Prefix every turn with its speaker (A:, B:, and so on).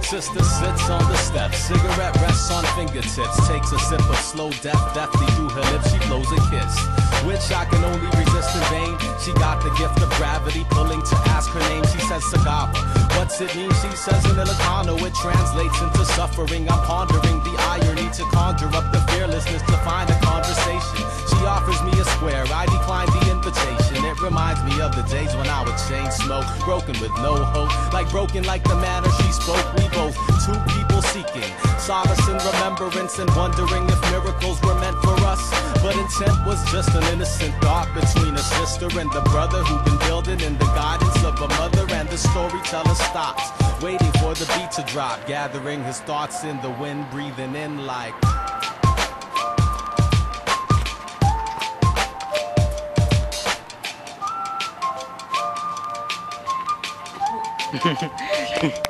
A: Sister sits on the steps, cigarette rests on fingertips, takes a sip of slow death, deftly through her lips she blows a kiss, which I can only resist in vain. She got the gift of gravity, pulling to ask her name. She says Sagaba. What's it mean? She says in Ilocano. It translates into suffering. I'm pondering the irony to conjure up the fearlessness to find a conversation. She offers me a square, I decline the invitation. It reminds me of the days when I would chain smoke, broken with no hope, broken like the manner she spoke. We both, two people seeking solace in remembrance and wondering if miracles were meant for us. But intent was just an innocent thought between a sister and a brother who've been building in the guidance of a mother. And the storyteller stops, waiting for the beat to drop, gathering his thoughts in the wind, breathing in like
B: Hehehe